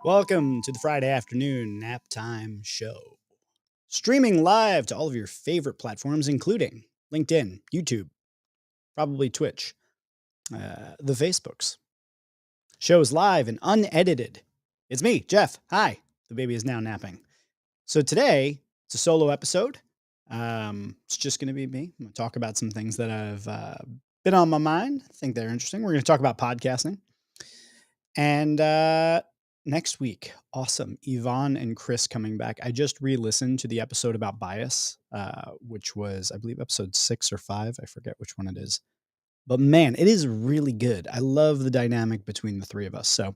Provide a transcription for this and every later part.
Welcome to the Friday afternoon nap time show. Streaming live to all of your favorite platforms, including LinkedIn, YouTube, probably Twitch, the Facebooks. Show is live and unedited. It's me, Jeff. Hi. The baby is now napping. So today, it's a solo episode. It's just going to be me. I'm going to talk about some things that have been on my mind. I think they're interesting. We're going to talk about podcasting. And next week, awesome. Yvonne and Chris coming back. I just re-listened to the episode about bias, which was, I believe, episode 6 or 5. I forget which one it is. But man, it is really good. I love the dynamic between the three of us. So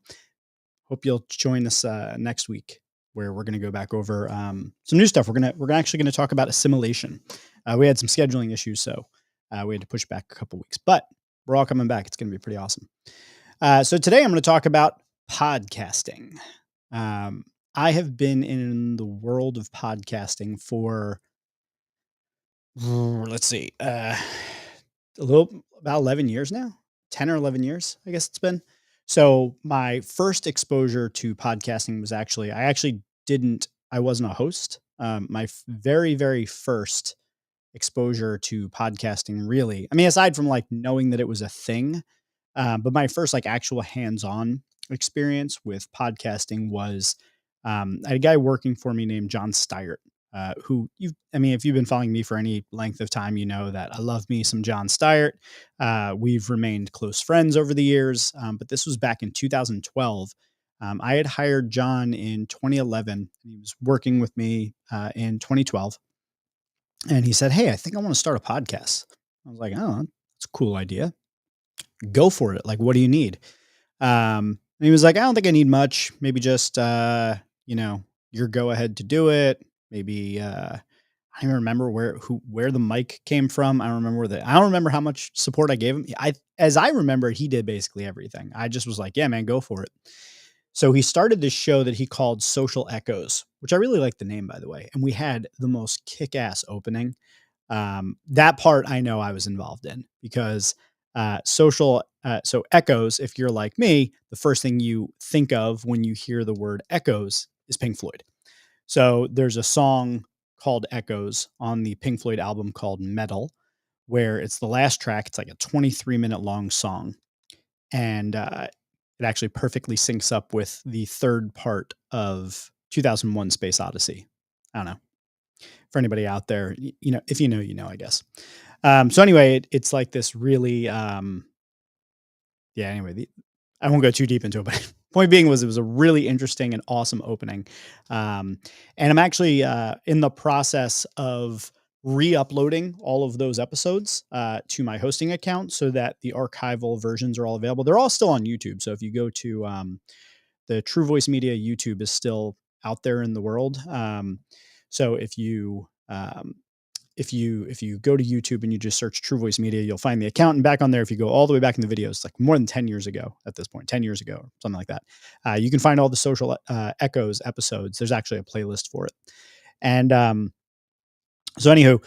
hope you'll join us next week, where we're going to go back over some new stuff. We're actually going to talk about assimilation. We had some scheduling issues, so we had to push back a couple weeks, but we're all coming back. It's going to be pretty awesome. So today I'm going to talk about podcasting. I have been in the world of podcasting for, let's see, about 11 years now, 10 or 11 years, I guess it's been. So my first exposure to podcasting was I wasn't a host. My very, very first exposure to podcasting, really, I mean, aside from like knowing that it was a thing, but my first like actual hands-on experience with podcasting was I had a guy working for me named John Steyert, if you've been following me for any length of time, you know that I love me some John Steyert. We've remained close friends over the years, but this was back in 2012. I had hired John in 2011, and he was working with me in 2012. And he said, "Hey, I think I want to start a podcast." I was like, "Oh, that's a cool idea. Go for it. Like, what do you need?" And he was like, "I don't think I need much. Maybe just, your go ahead to do it. Maybe, I don't even remember where the mic came from. I don't remember how much support I gave him. As I remember, he did basically everything. I just was like, yeah, man, go for it." So he started this show that he called Social Echoes, which I really like the name, by the way. And we had the most kick ass opening. That part I know I was involved in because so Echoes, if you're like me, the first thing you think of when you hear the word Echoes is Pink Floyd. So there's a song called Echoes on the Pink Floyd album called Metal, where it's the last track. It's like a 23-minute long song. And it actually perfectly syncs up with the third part of 2001 Space Odyssey. I don't know. For anybody out there, if you know, you know, I guess. So anyway, it's like this really, anyway, I won't go too deep into it, but point being was it was a really interesting and awesome opening. And I'm actually in the process of re-uploading all of those episodes to my hosting account so that the archival versions are all available. They're all still on YouTube. So if you go to the True Voice Media, YouTube is still out there in the world. So if you go to YouTube and you just search True Voice Media, you'll find the account, and back on there, if you go all the way back in the videos, like more than 10 years ago at this point, 10 years ago, something like that, you can find all the Social Echoes episodes. There's actually a playlist for it. And so anywho,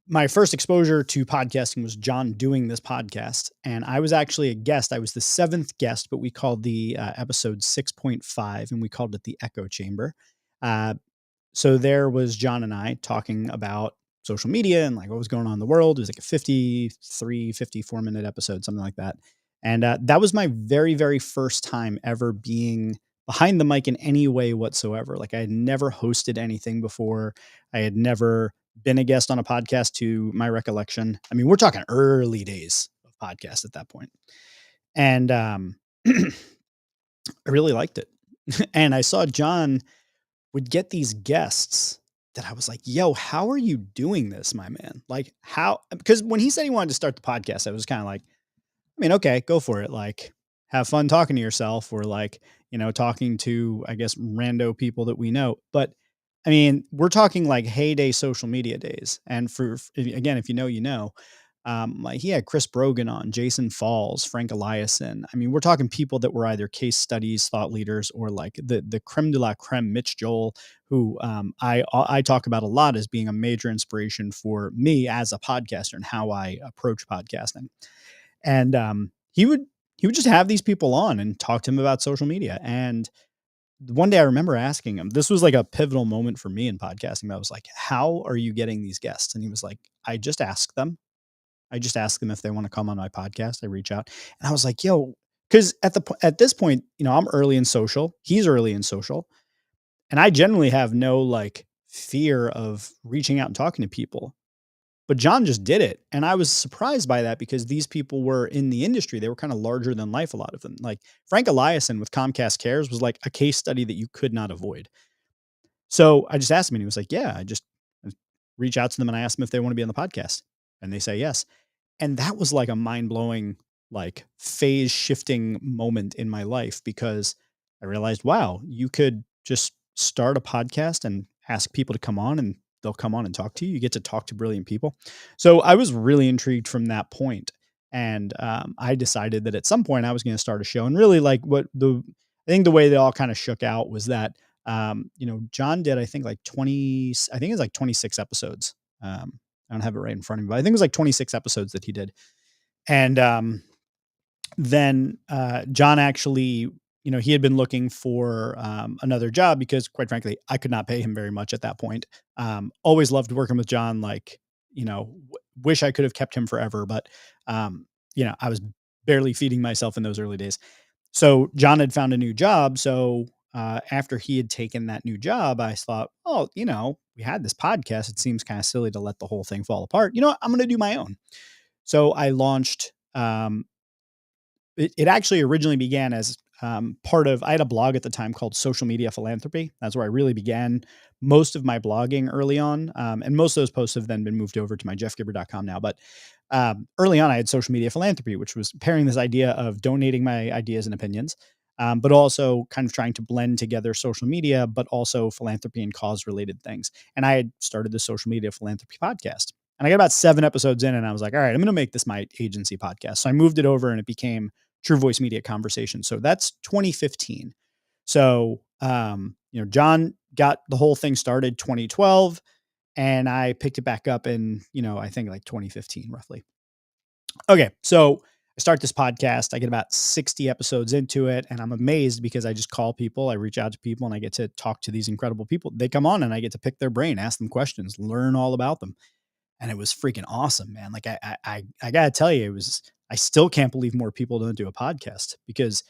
my first exposure to podcasting was John doing this podcast, and I was actually a guest. I was the 7th guest, but we called the episode 6.5, and we called it the Echo Chamber. So there was John and I talking about social media and like what was going on in the world. It was like a 54-minute episode, something like that. And that was my very, very first time ever being behind the mic in any way whatsoever. Like I had never hosted anything before. I had never been a guest on a podcast to my recollection. I mean, we're talking early days of podcast at that point. And I really liked it. And I saw John would get these guests that I was like, "Yo, how are you doing this, my man? Like how," because when he said he wanted to start the podcast, I was kind of like, I mean, okay, go for it. Like have fun talking to yourself or like, talking to, I guess, rando people that we know. But I mean, we're talking like heyday social media days. And again, if you know, you know, like he had Chris Brogan on, Jason Falls, Frank Eliason. I mean, we're talking people that were either case studies, thought leaders, or like the creme de la creme, Mitch Joel, who I talk about a lot as being a major inspiration for me as a podcaster and how I approach podcasting. And he would just have these people on and talk to him about social media. And one day I remember asking him, this was like a pivotal moment for me in podcasting. I was like, how are you getting these guests? And he was like, I just ask them. I just ask them if they want to come on my podcast. I reach out and I was like, yo, because at this point, I'm early in social. He's early in social, and I generally have no like fear of reaching out and talking to people. But John just did it, and I was surprised by that because these people were in the industry. They were kind of larger than life, a lot of them. Like Frank Eliason with Comcast Cares was like a case study that you could not avoid. So I just asked him, and he was like, "Yeah, I reach out to them and I ask them if they want to be on the podcast, and they say yes." And that was like a mind-blowing, like, phase shifting moment in my life because I realized, wow, you could just start a podcast and ask people to come on and they'll come on and talk to you. You get to talk to brilliant people. So I was really intrigued from that point. And I decided that at some point I was going to start a show. And really, like, I think the way they all kind of shook out was that, John did, I think, like 20, I think it's like 26 episodes. I don't have it right in front of me, but I think it was like 26 episodes that he did. And then John actually, he had been looking for another job because, quite frankly, I could not pay him very much at that point. Always loved working with John. Like, wish I could have kept him forever, but I was barely feeding myself in those early days. So John had found a new job. So after he had taken that new job, I thought, oh, we had this podcast. It seems kind of silly to let the whole thing fall apart. You know what? I'm going to do my own. So I launched. It actually originally began as part of. I had a blog at the time called Social Media Philanthropy. That's where I really began most of my blogging early on, and most of those posts have then been moved over to my jeffgibber.com now. But early on, I had Social Media Philanthropy, which was pairing this idea of donating my ideas and opinions, but also kind of trying to blend together social media, but also philanthropy and cause related things. And I had started the Social Media Philanthropy podcast. And I got about 7 episodes in, and I was like, all right, I'm going to make this my agency podcast. So I moved it over, and it became True Voice Media Conversation. So that's 2015. So, John got the whole thing started 2012, and I picked it back up in, I think like 2015, roughly. Okay. So I start this podcast. I get about 60 episodes into it, and I'm amazed because I just call people, I reach out to people, and I get to talk to these incredible people. They come on and I get to pick their brain, ask them questions, learn all about them. And it was freaking awesome, man. Like I gotta tell you, I still can't believe more people don't do a podcast because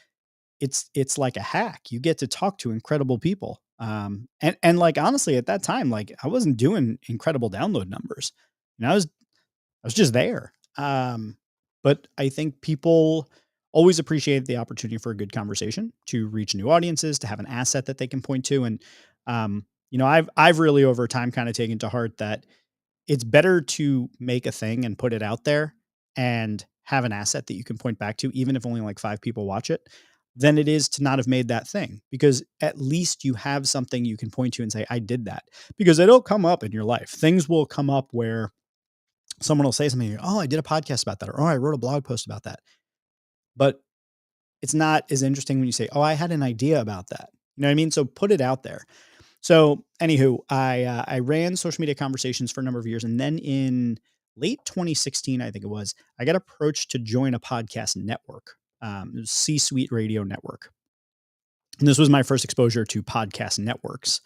it's like a hack. You get to talk to incredible people. And like, honestly, at that time, like, I wasn't doing incredible download numbers. I was just there. But I think people always appreciate the opportunity for a good conversation, to reach new audiences, to have an asset that they can point to. And I've really over time kind of taken to heart that it's better to make a thing and put it out there and have an asset that you can point back to, even if only like 5 people watch it, than it is to not have made that thing. Because at least you have something you can point to and say, I did that. Because it'll come up in your life. Things will come up where someone will say something, oh, I did a podcast about that, or oh, I wrote a blog post about that. But it's not as interesting when you say, oh, I had an idea about that. You know what I mean? So put it out there. So, anywho, I ran Social Media Conversations for a number of years, and then in late 2016, I think it was, I got approached to join a podcast network. It was C-Suite Radio Network, and this was my first exposure to podcast networks.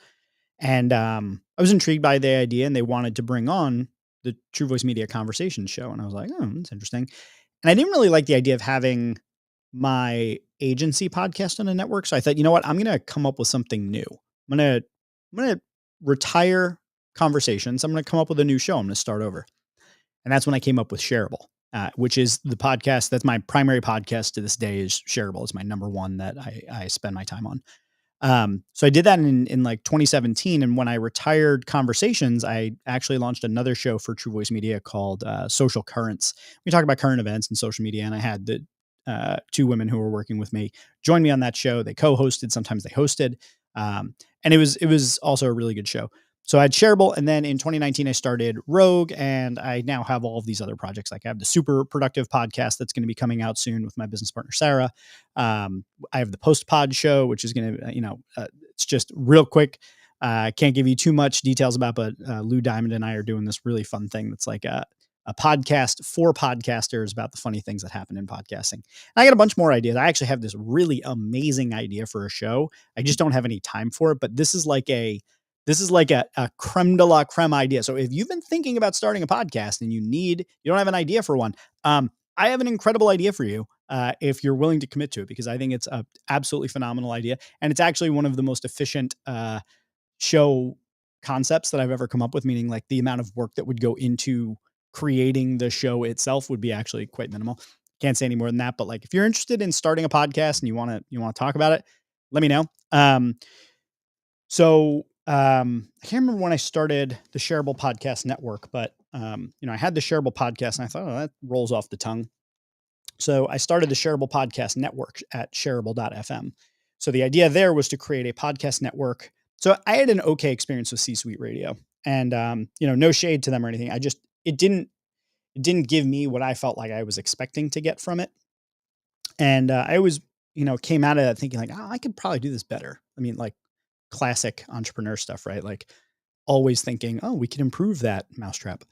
And I was intrigued by the idea, and they wanted to bring on the True Voice Media Conversations show, and I was like, oh, that's interesting. And I didn't really like the idea of having my agency podcast on a network, so I thought, you know what, I'm going to come up with something new. I'm gonna retire Conversations. I'm gonna come up with a new show. I'm gonna start over. And that's when I came up with Shareable, which is the podcast that's my primary podcast to this day. Is Shareable. It's my number one that I spend my time on. So I did that in like 2017. And when I retired Conversations, I actually launched another show for True Voice Media called Social Currents. We talk about current events and social media. And I had the 2 women who were working with me join me on that show. They co-hosted. Sometimes they hosted. And it was also a really good show. So I had Shareable, and then in 2019 I started Rogue, and I now have all of these other projects. Like I have the Super Productive podcast that's going to be coming out soon with my business partner Sarah. I have the Post Pod show, which is going to, it's just real quick. Can't give you too much details about, but Lou Diamond and I are doing this really fun thing that's like a a podcast for podcasters about the funny things that happen in podcasting. And I got a bunch more ideas. I actually have this really amazing idea for a show. I just don't have any time for it, but this is like a creme de la creme idea. So if you've been thinking about starting a podcast and you don't have an idea for one, I have an incredible idea for you if you're willing to commit to it, because I think it's a absolutely phenomenal idea. And it's actually one of the most efficient show concepts that I've ever come up with, meaning like the amount of work that would go into creating the show itself would be actually quite minimal. Can't say any more than that, but like if you're interested in starting a podcast and you want to talk about it, let me know. I can't remember when I started the Shareable Podcast Network, but I had the Shareable Podcast and I thought, oh, that rolls off the tongue. So I started the Shareable Podcast Network at shareable.fm. So the idea there was to create a podcast network. So I had an okay experience with C-Suite Radio, and no shade to them or anything. It didn't give me what I felt like I was expecting to get from it, and I always came out of it thinking like, oh, I could probably do this better. I mean, like classic entrepreneur stuff, right? Like always thinking, oh, we can improve that mousetrap.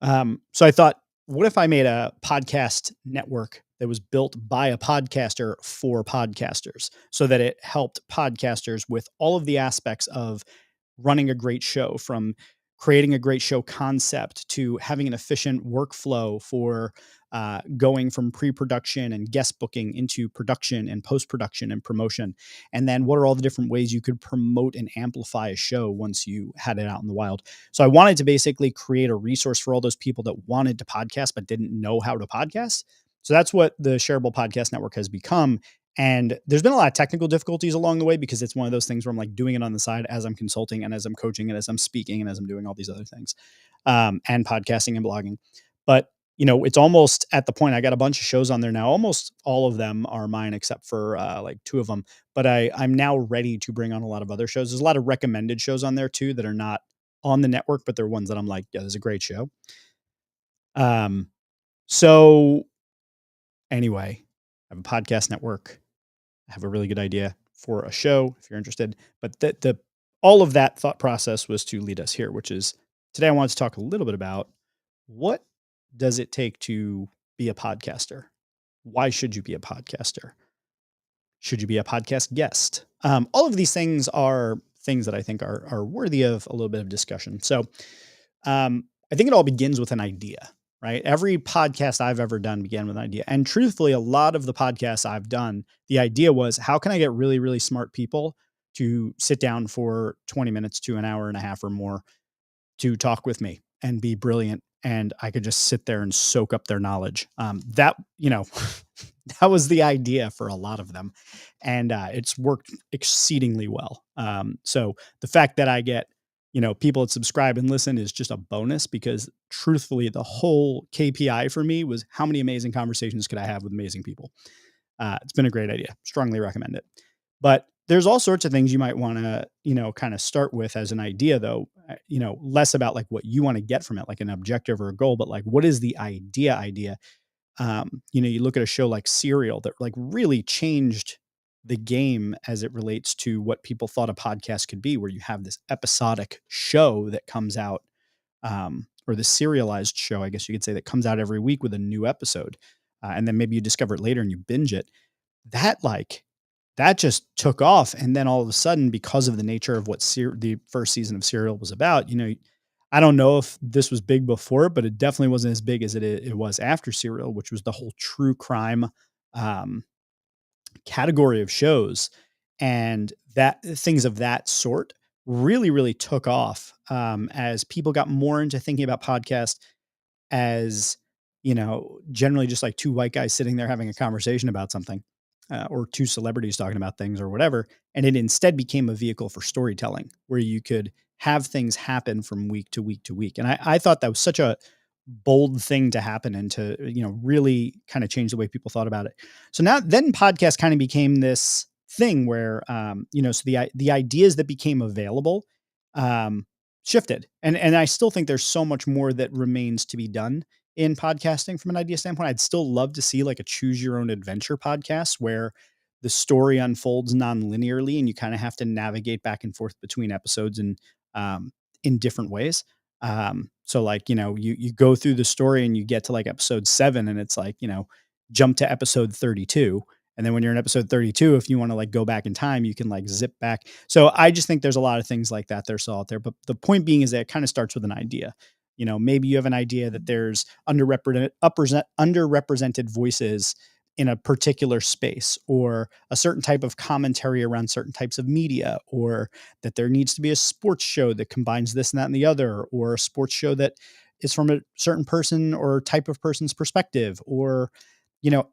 So I thought, what if I made a podcast network that was built by a podcaster for podcasters so that it helped podcasters with all of the aspects of running a great show, from creating a great show concept to having an efficient workflow for going from pre-production and guest booking into production and post-production and promotion. And then what are all the different ways you could promote and amplify a show once you had it out in the wild? So I wanted to basically create a resource for all those people that wanted to podcast but didn't know how to podcast. So that's what the Shareable Podcast Network has become. And there's been a lot of technical difficulties along the way, because it's one of those things where I'm like doing it on the side as I'm consulting and as I'm coaching and as I'm speaking and as I'm doing all these other things, and podcasting and blogging. But it's almost at the point, I got a bunch of shows on there now. Almost all of them are mine except for like two of them. But I'm now ready to bring on a lot of other shows. There's a lot of recommended shows on there too that are not on the network, but they're ones that I'm like, yeah, this is a great show. So anyway, I have a podcast network. I have a really good idea for a show if you're interested. But the all of that thought process was to lead us here, which is today I wanted to talk a little bit about what does it take to be a podcaster? Why should you be a podcaster? Should you be a podcast guest? All of these things are things that I think are worthy of a little bit of discussion. So I think it all begins with an idea, right? Every podcast I've ever done began with an idea. And truthfully, a lot of the podcasts I've done, the idea was, how can I get really, really smart people to sit down for 20 minutes to an hour and a half or more to talk with me and be brilliant, and I could just sit there and soak up their knowledge. That that was the idea for a lot of them, and it's worked exceedingly well. So the fact that I get people that subscribe and listen is just a bonus, because truthfully, the whole KPI for me was how many amazing conversations could I have with amazing people. It's been a great idea. Strongly recommend it. But there's all sorts of things you might want to, kind of start with as an idea, though, less about like what you want to get from it, like an objective or a goal, but like, what is the idea? You look at a show like Serial that like really changed the game as it relates to what people thought a podcast could be, where you have this episodic show that comes out, or the serialized show, I guess you could say, that comes out every week with a new episode. And then maybe you discover it later and you binge it. That like, that just took off. And then all of a sudden, because of the nature of what the first season of Serial was about, I don't know if this was big before, but it definitely wasn't as big as it was after Serial, which was the whole true crime um, category of shows, and that things of that sort really, really took off as people got more into thinking about podcasts as, generally just like two white guys sitting there having a conversation about something, or two celebrities talking about things or whatever. And it instead became a vehicle for storytelling, where you could have things happen from week to week to week. And I thought that was such a bold thing to happen, and to, really kind of change the way people thought about it. So now then podcast kind of became this thing where, so the ideas that became available, um, shifted. And I still think there's so much more that remains to be done in podcasting from an idea standpoint. I'd still love to see like a choose your own adventure podcast where the story unfolds non-linearly and you kind of have to navigate back and forth between episodes and in different ways. So like, you go through the story and you get to like episode 7 and it's like, jump to episode 32. And then when you're in episode 32, if you want to like go back in time, you can like zip back. So I just think there's a lot of things like that there's all out there. But the point being is that it kind of starts with an idea. Maybe you have an idea that there's underrepresented voices in a particular space, or a certain type of commentary around certain types of media, or that there needs to be a sports show that combines this and that and the other, or a sports show that is from a certain person or type of person's perspective, or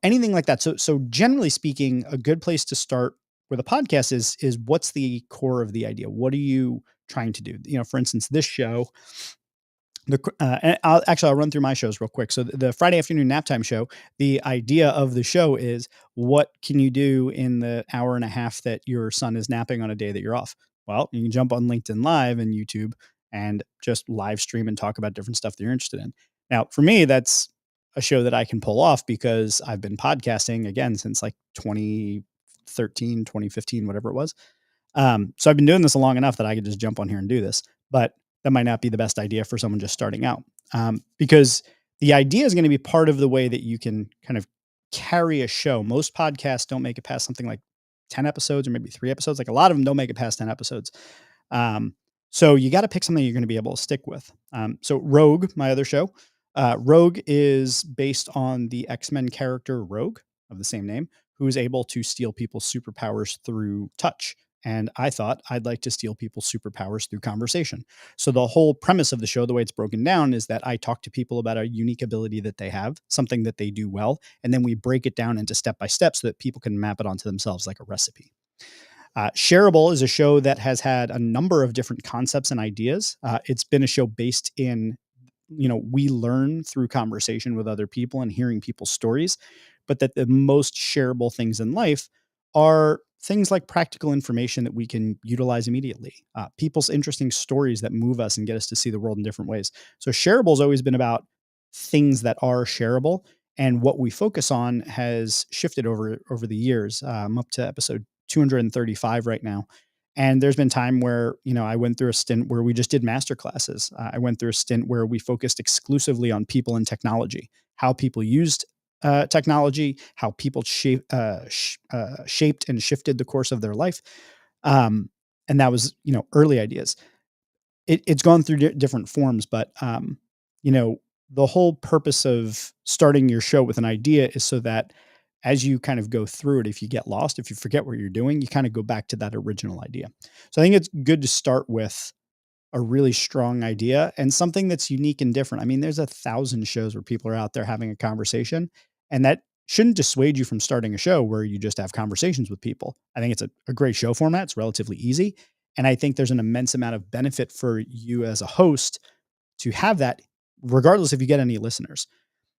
anything like that. So generally speaking, a good place to start with a podcast is what's the core of the idea? What are you trying to do? For instance, this show, and I'll run through my shows real quick. So the Friday afternoon nap time show, the idea of the show is, what can you do in the hour and a half that your son is napping on a day that you're off? Well, you can jump on LinkedIn Live and YouTube and just live stream and talk about different stuff that you're interested in. Now, for me, that's a show that I can pull off because I've been podcasting again since like 2013, 2015, whatever it was. So I've been doing this long enough that I could just jump on here and do this, but that might not be the best idea for someone just starting out, because the idea is going to be part of the way that you can kind of carry a show. Most podcasts don't make it past something like 10 episodes or maybe 3 episodes. Like a lot of them don't make it past 10 episodes. Um, so you got to pick something you're going to be able to stick with. So Rogue, my other show, Rogue is based on the X-Men character Rogue of the same name, who is able to steal people's superpowers through touch. And I thought I'd like to steal people's superpowers through conversation. So the whole premise of the show, the way it's broken down, is that I talk to people about a unique ability that they have, something that they do well, and then we break it down into step by step so that people can map it onto themselves like a recipe. Shareable is a show that has had a number of different concepts and ideas. It's been a show based in, we learn through conversation with other people and hearing people's stories, but that the most shareable things in life are things like practical information that we can utilize immediately, people's interesting stories that move us and get us to see the world in different ways. So shareable has always been about things that are shareable. And what we focus on has shifted over the years. I'm up to episode 235 right now. And there's been time where, I went through a stint where we just did master classes. I went through a stint where we focused exclusively on people and technology, how people used technology, how people shaped and shifted the course of their life. And that was, early ideas. It's gone through different forms, but, you know, the whole purpose of starting your show with an idea is so that as you kind of go through it, if you get lost, if you forget what you're doing, you kind of go back to that original idea. So I think it's good to start with a really strong idea and something that's unique and different. I mean, there's 1,000 shows where people are out there having a conversation, and that shouldn't dissuade you from starting a show where you just have conversations with people. I think it's a great show format. It's relatively easy. And I think there's an immense amount of benefit for you as a host to have that, regardless if you get any listeners.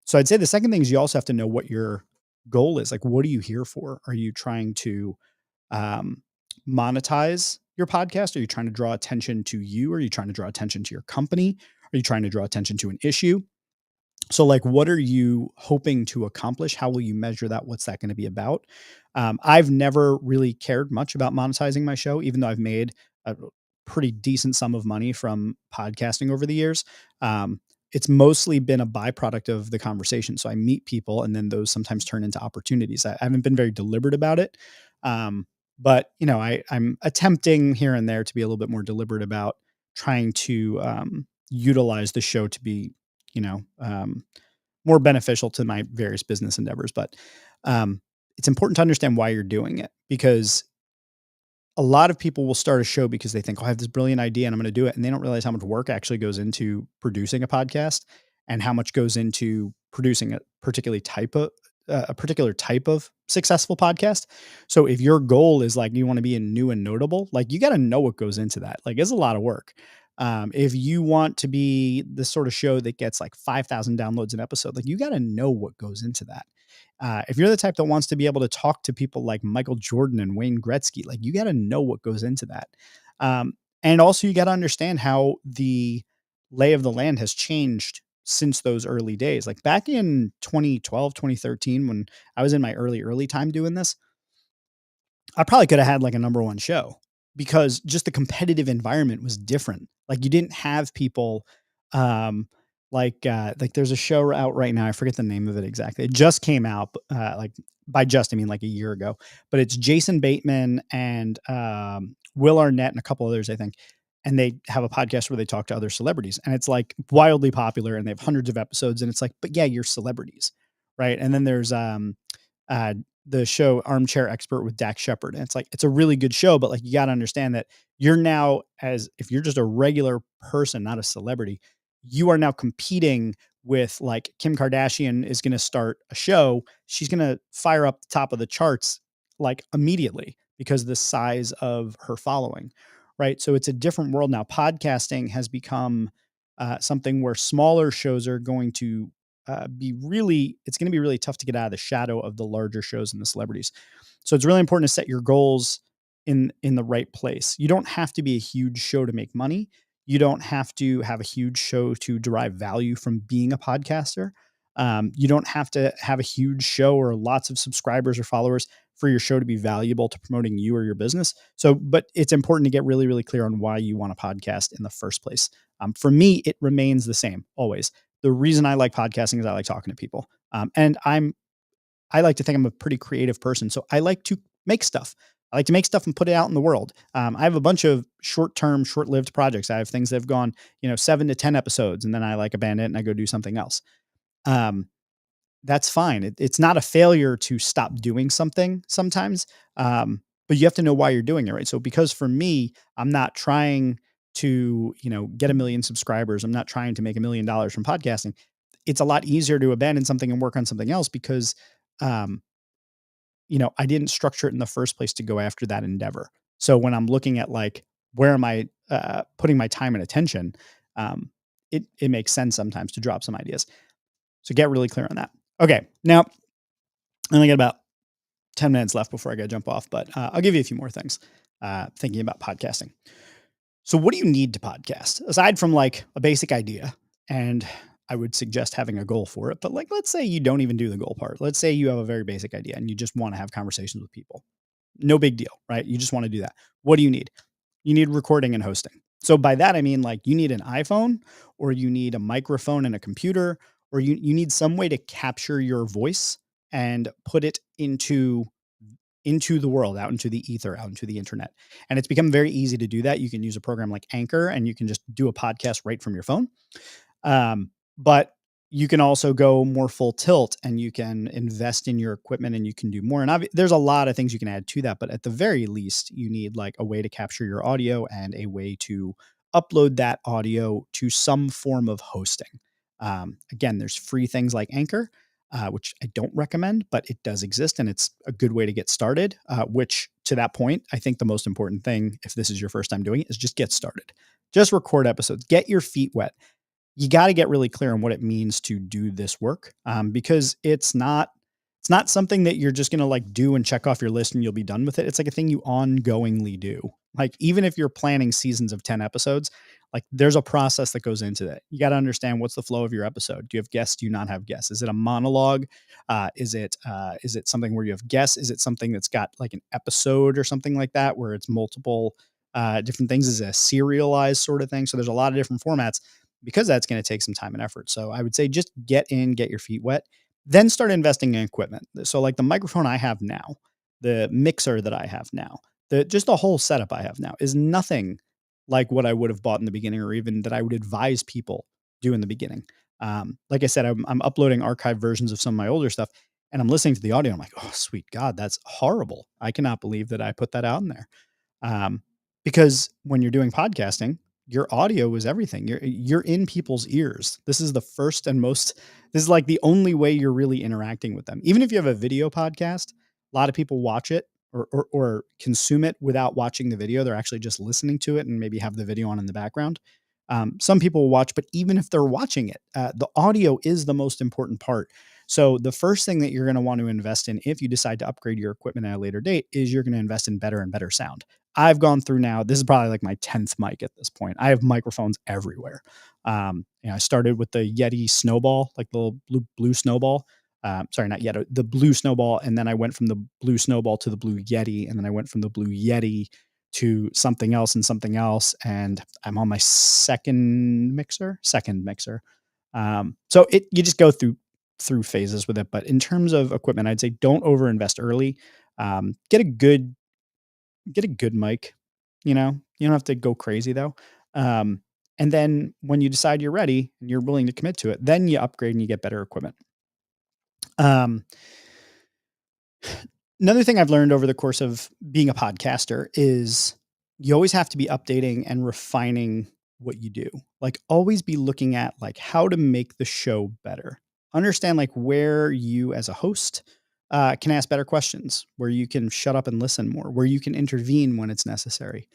So I'd say the second thing is you also have to know what your goal is. Like, what are you here for? Are you trying to um, monetize your podcast? Are you trying to draw attention to you? Are you trying to draw attention to your company? Are you trying to draw attention to an issue? So, like, what are you hoping to accomplish? How will you measure that? What's that going to be about? I've never really cared much about monetizing my show, even though I've made a pretty decent sum of money from podcasting over the years. It's mostly been a byproduct of the conversation. So I meet people, and then those sometimes turn into opportunities. I haven't been very deliberate about it, but I'm attempting here and there to be a little bit more deliberate about trying to utilize the show to be you know, more beneficial to my various business endeavors. But it's important to understand why you're doing it, because a lot of people will start a show because they think, oh, I have this brilliant idea and I'm going to do it. And they don't realize how much work actually goes into producing a podcast and how much goes into producing a particular type of successful podcast. So if your goal is like, you want to be in new and notable, like you got to know what goes into that. Like it's a lot of work. If you want to be the sort of show that gets like 5,000 downloads an episode, like you got to know what goes into that. If you're the type that wants to be able to talk to people like Michael Jordan and Wayne Gretzky, like you got to know what goes into that. And also you got to understand how the lay of the land has changed since those early days. Like back in 2012, 2013, when I was in my early time doing this, I probably could have had like a number one show because just the competitive environment was different. Like you didn't have people Um, like there's a show out right now. I forget the name of it exactly. It just came out, like by just I mean like a year ago. But it's Jason Bateman and Will Arnett and a couple others, I think. And they have a podcast where they talk to other celebrities, and it's like wildly popular, and they have hundreds of episodes. And it's like, but yeah, you're celebrities, right? And then there's uh, the show Armchair Expert with Dak Shepard, and it's like it's a really good show, but like you got to understand that you're now as if you're just a regular person, not a celebrity, you are now competing with like Kim Kardashian is going to start a show. She's going to fire up the top of the charts like immediately because of the size of her following. Right. So it's a different world now. Podcasting has become something where smaller shows are going to it's going to be really tough to get out of the shadow of the larger shows and the celebrities. So it's really important to set your goals in the right place. You don't have to be a huge show to make money. You don't have to have a huge show to derive value from being a podcaster. You don't have to have a huge show or lots of subscribers or followers for your show to be valuable to promoting you or your business. So, but it's important to get really, really clear on why you want a podcast in the first place. For me, it remains the same always. The reason I like podcasting is I like talking to people. And I like to think I'm a pretty creative person. So I like to make stuff. I like to make stuff and put it out in the world. I have a bunch of short-term, short-lived projects. I have things that have gone, 7 to 10 episodes, and then I like abandon it and I go do something else. Um, that's fine. It's not a failure to stop doing something sometimes, but you have to know why you're doing it, right? So because for me, I'm not trying to, get 1 million subscribers. I'm not trying to make $1 million from podcasting. It's a lot easier to abandon something and work on something else because, um, I didn't structure it in the first place to go after that endeavor. So when I'm looking at like where am I putting my time and attention, um, it makes sense sometimes to drop some ideas. So get really clear on that. Okay, now I only got about 10 minutes left before I got to jump off, but I'll give you a few more things. Thinking about podcasting. So what do you need to podcast aside from like a basic idea? And I would suggest having a goal for it. But like, let's say you don't even do the goal part. Let's say you have a very basic idea and you just want to have conversations with people. No big deal, right? You just want to do that. What do you need? You need recording and hosting. So by that I mean like you need an iPhone or you need a microphone and a computer or you need some way to capture your voice and put it into the world, out into the ether, out into the internet. And it's become very easy to do that. You can use a program like Anchor and you can just do a podcast right from your phone. But you can also go more full tilt and you can invest in your equipment and you can do more. And there's a lot of things you can add to that. But at the very least, you need like a way to capture your audio and a way to upload that audio to some form of hosting. Again, there's free things like Anchor, which I don't recommend, but it does exist and it's a good way to get started. Which to that point, I think the most important thing, if this is your first time doing it, is just get started. Just record episodes, get your feet wet. You got to get really clear on what it means to do this work, because it's not something that you're just going to like do and check off your list and you'll be done with it. It's like a thing you ongoingly do. Like even if you're planning seasons of 10 episodes, like there's a process that goes into that. You got to understand what's the flow of your episode. Do you have guests? Do you not have guests? Is it a monologue? Is it something where you have guests? Is it something that's got like an episode or something like that where it's multiple different things? Is it a serialized sort of thing? So there's a lot of different formats because that's going to take some time and effort. So I would say just get in, get your feet wet, then start investing in equipment. So like the microphone I have now, the mixer that I have now, just the whole setup I have now is nothing like what I would have bought in the beginning or even that I would advise people do in the beginning. Like I said, I'm uploading archived versions of some of my older stuff and I'm listening to the audio. I'm like, oh, sweet God, that's horrible. I cannot believe that I put that out in there. Um, because when you're doing podcasting, your audio is everything. You're in people's ears. This is like the only way you're really interacting with them. Even if you have a video podcast, a lot of people watch it or consume it without watching the video. They're actually just listening to it and maybe have the video on in the background. Some people will watch, but even if they're watching it, the audio is the most important part. So the first thing that you're going to want to invest in if you decide to upgrade your equipment at a later date is you're going to invest in better and better sound. I've gone through now. This is probably like my 10th mic at this point. I have microphones everywhere. I started with the Yeti Snowball, like the little blue Snowball. Sorry, not Yeti, the blue Snowball. And then I went from the blue Snowball to the blue Yeti. And then I went from the blue Yeti to something else and something else. And I'm on my second mixer. So you just go through phases with it. But in terms of equipment, I'd say don't overinvest early. Get a good mic. You don't have to go crazy though. Um, and then when you decide you're ready and you're willing to commit to it, then you upgrade and you get better equipment. Um, Another thing I've learned over the course of being a podcaster is you always have to be updating and refining what you do. Like always be looking at like how to make the show better. Understand like where you as a host can ask better questions, where you can shut up and listen more, where you can intervene when it's necessary.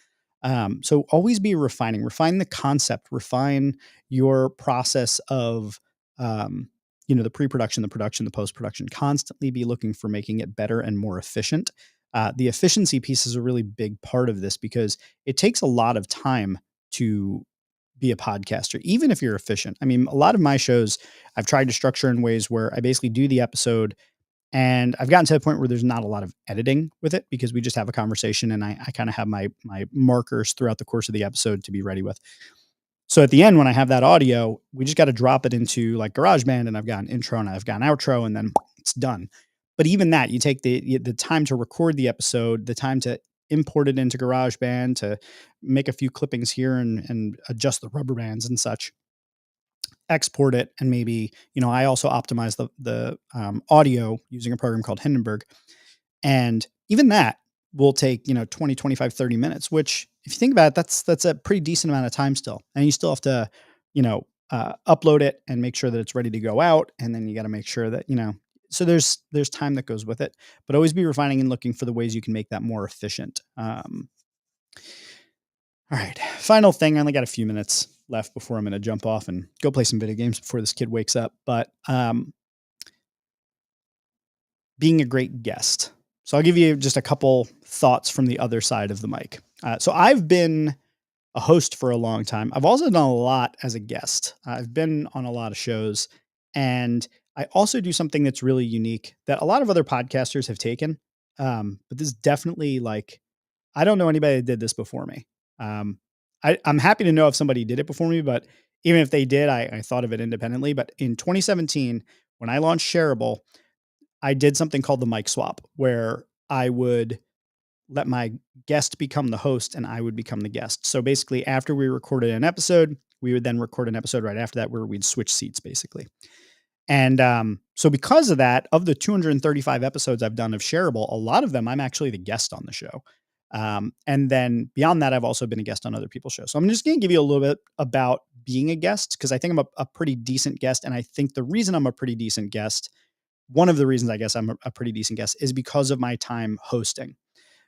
So always be refine the concept, refine your process of um, the pre-production, the production, the post-production, constantly be looking for making it better and more efficient. The efficiency piece is a really big part of this because it takes a lot of time to be a podcaster, even if you're efficient. I mean, a lot of my shows I've tried to structure in ways where I basically do the episode and I've gotten to the point where there's not a lot of editing with it because we just have a conversation and I kind of have my markers throughout the course of the episode to be ready with. So at the end, when I have that audio, we just got to drop it into like GarageBand, and I've got an intro and I've got an outro, and then it's done. But even that, you take the time to record the episode, the time to import it into GarageBand, to make a few clippings here and adjust the rubber bands and such, export it, and maybe I also optimize the audio using a program called Hindenburg, and even that will take, 20, 25, 30 minutes, which if you think about it, that's a pretty decent amount of time still. And you still have to, upload it and make sure that it's ready to go out. And then you got to make sure that, so there's time that goes with it, but always be refining and looking for the ways you can make that more efficient. All right. Final thing. I only got a few minutes left before I'm going to jump off and go play some video games before this kid wakes up. But being a great guest. So I'll give you just a couple thoughts from the other side of the mic. So I've been a host for a long time. I've also done a lot as a guest. I've been on a lot of shows, and I also do something that's really unique that a lot of other podcasters have taken. But this is definitely like, I don't know anybody that did this before me. Um, I'm happy to know if somebody did it before me, but even if they did, I thought of it independently. But in 2017, when I launched Shareable, I did something called the mic swap, where I would let my guest become the host and I would become the guest. So basically, after we recorded an episode, we would then record an episode right after that where we'd switch seats basically. And so because of that, of the 235 episodes I've done of Shareable, a lot of them I'm actually the guest on the show. And then beyond that, I've also been a guest on other people's shows. So I'm just going to give you a little bit about being a guest because I think I'm a pretty decent guest. And I think the reason I'm a pretty decent guest, one of the reasons I guess I'm a pretty decent guest, is because of my time hosting.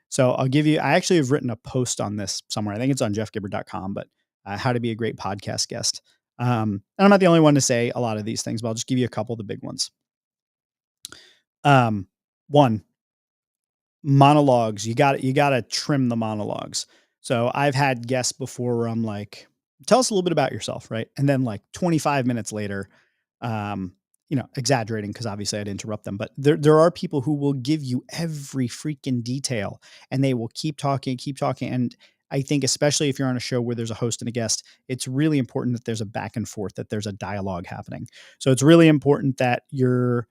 So I actually have written a post on this somewhere. I think it's on jeffgibbard.com, but how to be a great podcast guest. And I'm not the only one to say a lot of these things, but I'll just give you a couple of the big ones. One, monologues. You got to trim the monologues. So I've had guests before where I'm like, tell us a little bit about yourself. Right. And then like 25 minutes later, exaggerating because obviously I'd interrupt them, but there are people who will give you every freaking detail and they will keep talking. And I think especially if you're on a show where there's a host and a guest, it's really important that there's a back and forth, that there's a dialogue happening. So it's really important that the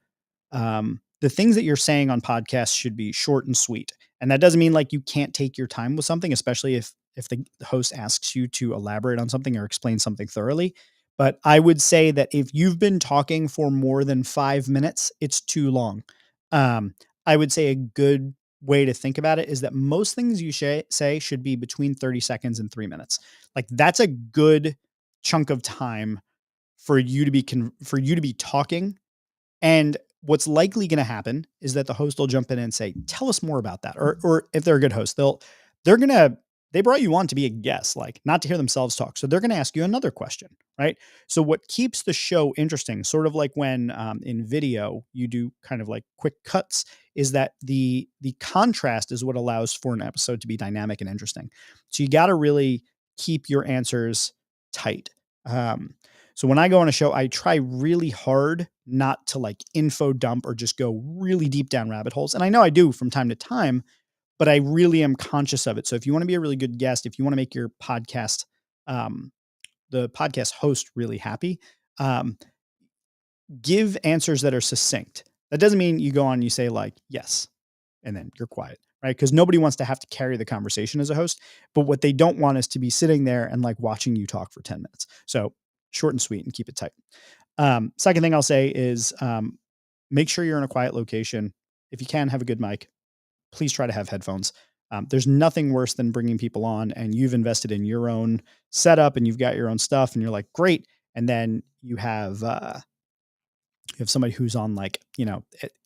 things that you're saying on podcasts should be short and sweet. And that doesn't mean like you can't take your time with something, especially if the host asks you to elaborate on something or explain something thoroughly. But I would say that if you've been talking for more than 5 minutes, it's too long. I would say a good way to think about it is that most things you say should be between 30 seconds and 3 minutes. Like that's a good chunk of time for you to be talking. And what's likely going to happen is that the host will jump in and say, "Tell us more about that." Or if they're a good host, they brought you on to be a guest, like not to hear themselves talk. So they're going to ask you another question, right? So what keeps the show interesting, sort of like when in video you do kind of like quick cuts, is that the contrast is what allows for an episode to be dynamic and interesting. So you got to really keep your answers tight. Um, so when I go on a show, I try really hard not to like info dump or just go really deep down rabbit holes. And I know I do from time to time, but I really am conscious of it. So if you want to be a really good guest, if you want to make your podcast, um, the podcast host really happy, um, give answers that are succinct. That doesn't mean you go on and you say like, yes, and then you're quiet, right? Because nobody wants to have to carry the conversation as a host. But what they don't want is to be sitting there and like watching you talk for 10 minutes. So short and sweet and keep it tight. Second thing I'll say is make sure you're in a quiet location. If you can, have a good mic. Please try to have headphones. There's nothing worse than bringing people on and you've invested in your own setup and you've got your own stuff and you're like, great. And then you have somebody who's on like,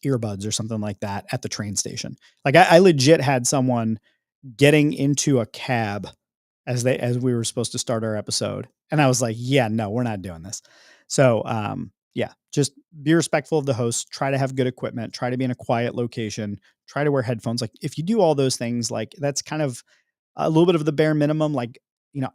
earbuds or something like that at the train station. Like I legit had someone getting into a cab as we were supposed to start our episode. And I was like, yeah, no, we're not doing this. So, yeah, just be respectful of the host, try to have good equipment, try to be in a quiet location, try to wear headphones. Like if you do all those things, like that's kind of a little bit of the bare minimum. Like,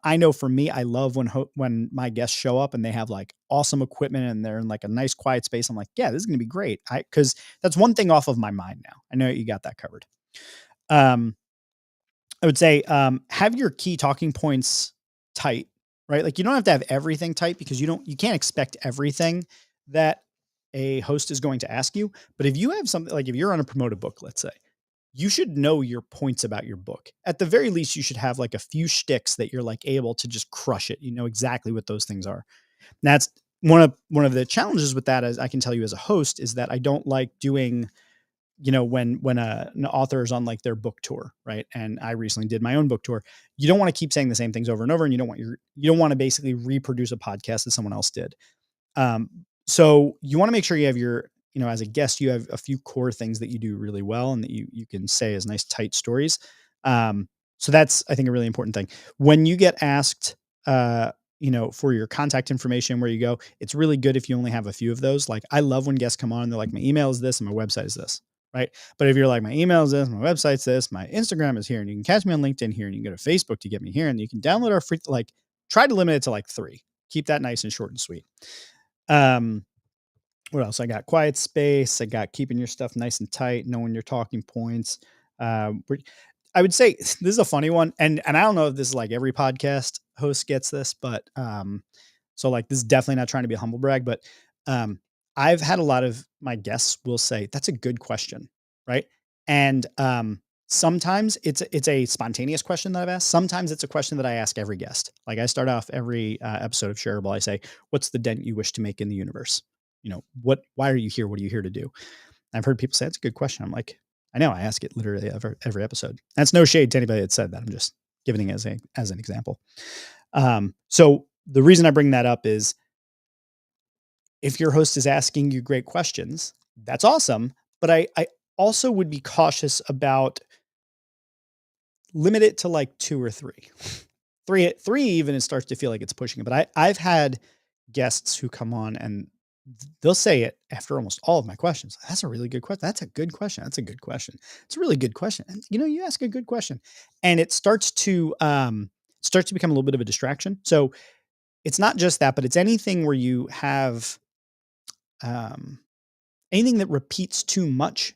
I know for me, I love when my guests show up and they have like awesome equipment and they're in like a nice quiet space. I'm like, yeah, this is going to be great. Cause that's one thing off of my mind now. I know you got that covered. Um, I would say, have your key talking points tight, right? Like you don't have to have everything tight because you can't expect everything that a host is going to ask you. But if you have something like if you're on a promoted book, let's say, you should know your points about your book. At the very least, you should have like a few shticks that you're like able to just crush it. You know exactly what those things are. And that's one of the challenges with that, as I can tell you as a host, is that I don't like doing when an author is on like their book tour, right? And I recently did my own book tour. You don't want to keep saying the same things over and over, and you don't want to basically reproduce a podcast that someone else did. Um, so you want to make sure you have as a guest, you have a few core things that you do really well and that you can say as nice tight stories. So that's, I think, a really important thing. When you get asked, for your contact information, where you go, it's really good if you only have a few of those. Like I love when guests come on and they're like, my email is this and my website is this. Right. But if you're like, my email is this, my website's this, my Instagram is here, and you can catch me on LinkedIn here, and you can go to Facebook to get me here, and you can download our free, like try to limit it to like 3. Keep that nice and short and sweet. Um, what else? I got quiet space. I got keeping your stuff nice and tight, knowing your talking points. I would say this is a funny one, and I don't know if this is like every podcast host gets this, but so like this is definitely not trying to be a humble brag, but um, I've had a lot of my guests will say that's a good question, right? And sometimes it's a spontaneous question that I've asked. Sometimes it's a question that I ask every guest. Like I start off every episode of Shareable, I say, "What's the dent you wish to make in the universe? Why are you here? What are you here to do?" I've heard people say that's a good question. I'm like, I know I ask it literally every episode. That's no shade to anybody that said that. I'm just giving it as an example. So the reason I bring that up is if your host is asking you great questions, that's awesome. But I also would be cautious about limit it to like 2 or 3. 3 even it starts to feel like it's pushing it. But I've had guests who come on and they'll say it after almost all of my questions. That's a really good question. That's a good question. That's a good question. It's a really good question. And you ask a good question, and it starts to become a little bit of a distraction. So it's not just that, but it's anything where you have um, anything that repeats too much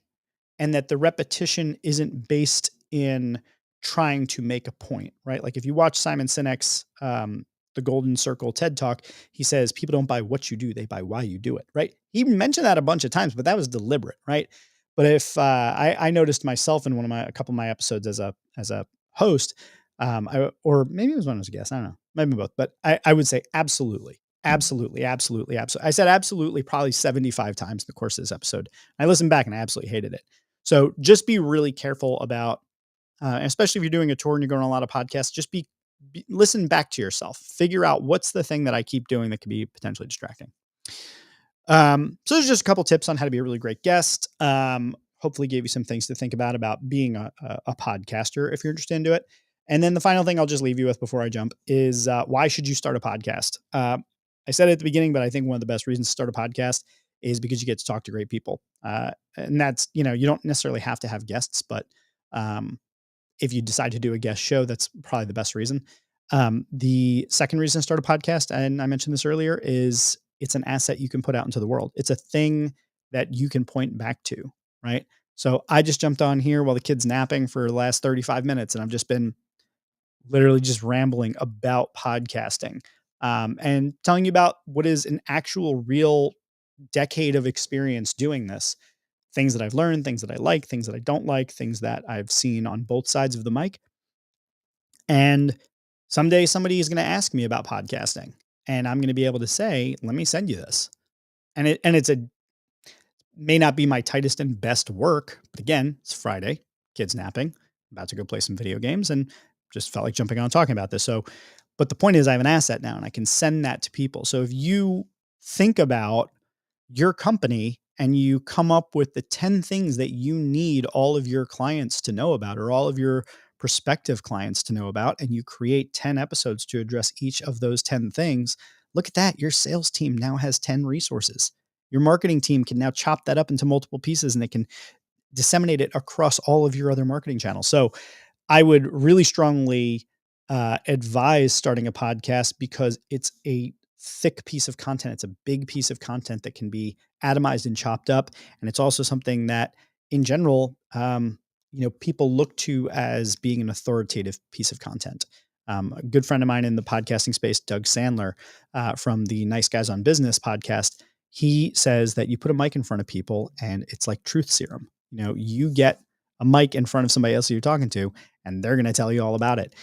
and that the repetition isn't based in trying to make a point, right? Like if you watch Simon Sinek's The Golden Circle TED Talk, he says people don't buy what you do, they buy why you do it, right? He mentioned that a bunch of times, but that was deliberate, right? But if I noticed myself in a couple of my episodes as a host, or maybe it was when I was a guest, I don't know, maybe both, but I would say absolutely, absolutely, absolutely, absolutely. I said absolutely probably 75 times in the course of this episode. I listened back and I absolutely hated it. So just be really careful about, especially if you're doing a tour and you're going on a lot of podcasts, just listen back to yourself, figure out what's the thing that I keep doing that could be potentially distracting. So there's just a couple tips on how to be a really great guest. Hopefully gave you some things to think about being a podcaster if you're interested into it. And then the final thing I'll just leave you with before I jump is why should you start a podcast? I said it at the beginning, but I think one of the best reasons to start a podcast is because you get to talk to great people. And that's, you don't necessarily have to have guests, but if you decide to do a guest show, that's probably the best reason. The second reason to start a podcast, and I mentioned this earlier, is it's an asset you can put out into the world. It's a thing that you can point back to, right? So I just jumped on here while the kid's napping for the last 35 minutes, and I've just been literally just rambling about podcasting, and telling you about what is an actual real decade of experience doing this. Things that I've learned, things that I like, things that I don't like, things that I've seen on both sides of the mic. And someday somebody is going to ask me about podcasting, and I'm going to be able to say, "Let me send you this." It's a may not be my tightest and best work, but again, it's Friday, kids napping, about to go play some video games, and just felt like jumping on and talking about this. So, but the point is, I have an asset now, and I can send that to people. So if you think about your company and you come up with the 10 things that you need all of your clients to know about, or all of your prospective clients to know about, and you create 10 episodes to address each of those 10 things, look at that. Your sales team now has 10 resources. Your marketing team can now chop that up into multiple pieces, and they can disseminate it across all of your other marketing channels. So I would really strongly advise starting a podcast, because it's a thick piece of content. It's a big piece of content that can be atomized and chopped up. And it's also something that, in general, people look to as being an authoritative piece of content. A good friend of mine in the podcasting space, Doug Sandler, from the Nice Guys on Business podcast, he says that you put a mic in front of people and it's like truth serum. You get a mic in front of somebody else that you're talking to, and they're going to tell you all about it.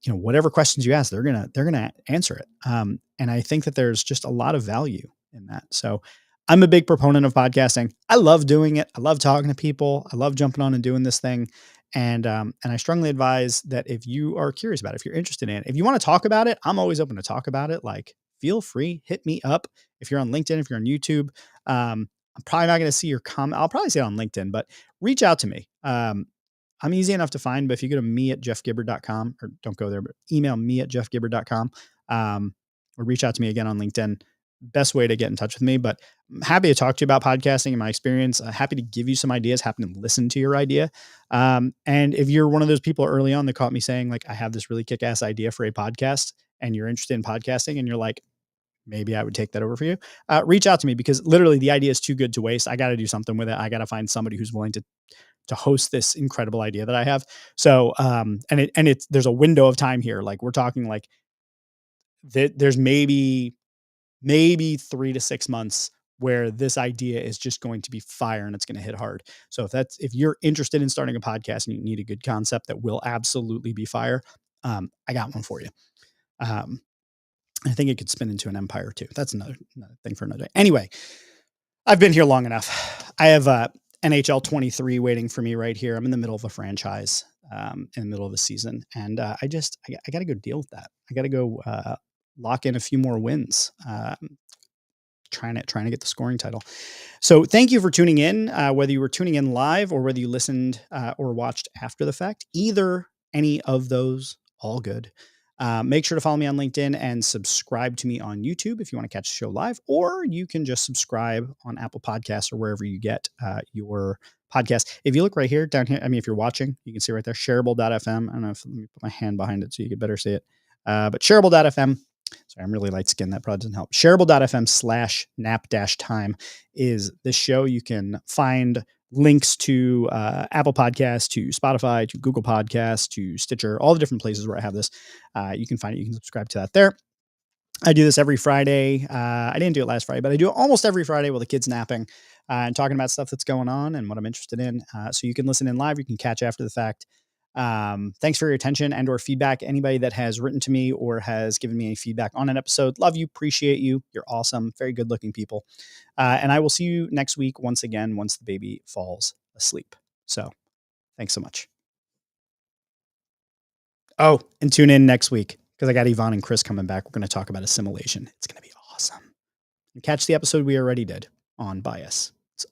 Whatever questions you ask, they're going to answer it. And I think that there's just a lot of value in that. So I'm a big proponent of podcasting. I love doing it. I love talking to people. I love jumping on and doing this thing. And I strongly advise that if you are curious about it, if you're interested in it, if you want to talk about it, I'm always open to talk about it. Like, feel free, hit me up. If you're on LinkedIn, if you're on YouTube, I'm probably not going to see your comment. I'll probably see it on LinkedIn, but reach out to me. I'm easy enough to find, but if you go to me@jeffgibbard.com, or don't go there, but email me at jeffgibbard.com, or reach out to me again on LinkedIn, best way to get in touch with me. But I'm happy to talk to you about podcasting and my experience. Happy to give you some ideas, happy to listen to your idea. And if you're one of those people early on that caught me saying, like, I have this really kick-ass idea for a podcast, and you're interested in podcasting, and you're like, maybe I would take that over for you, reach out to me, because literally the idea is too good to waste. I got to do something with it. I got to find somebody who's willing to host this incredible idea that I have. So, there's a window of time here. Like, we're talking like there's maybe 3 to 6 months where this idea is just going to be fire, and it's going to hit hard. So if you're interested in starting a podcast and you need a good concept that will absolutely be fire, I got one for you. I think it could spin into an empire too. That's another thing for another day. Anyway, I've been here long enough. I have NHL 23 waiting for me right here. I'm in the middle of a franchise, in the middle of the season, and I got to go deal with that. I got to go lock in a few more wins. Trying to get the scoring title. So thank you for tuning in, whether you were tuning in live or whether you listened or watched after the fact. Any of those, all good. Make sure to follow me on LinkedIn and subscribe to me on YouTube if you want to catch the show live, or you can just subscribe on Apple Podcasts or wherever you get your podcast. If you look right here, down here, if you're watching, you can see right there, shareable.fm. I don't know if, let me put my hand behind it so you could better see it. But shareable.fm. Sorry, I'm really light skinned. That probably doesn't help. Shareable.fm/nap-time is this show. You can find links to Apple Podcasts, to Spotify, to Google Podcasts, to Stitcher, all the different places where I have this. You can find it. You can subscribe to that there. I do this every Friday. I didn't do it last Friday, but I do it almost every Friday while the kid's napping, and talking about stuff that's going on and what I'm interested in. So you can listen in live. You can catch after the fact. Thanks for your attention and or feedback. Anybody that has written to me or has given me any feedback on an episode, love you, appreciate you. You're awesome. Very good looking people. And I will see you next week once again, once the baby falls asleep. So thanks so much. Oh, and tune in next week, because I got Yvonne and Chris coming back. We're going to talk about assimilation. It's going to be awesome. And catch the episode we already did on bias.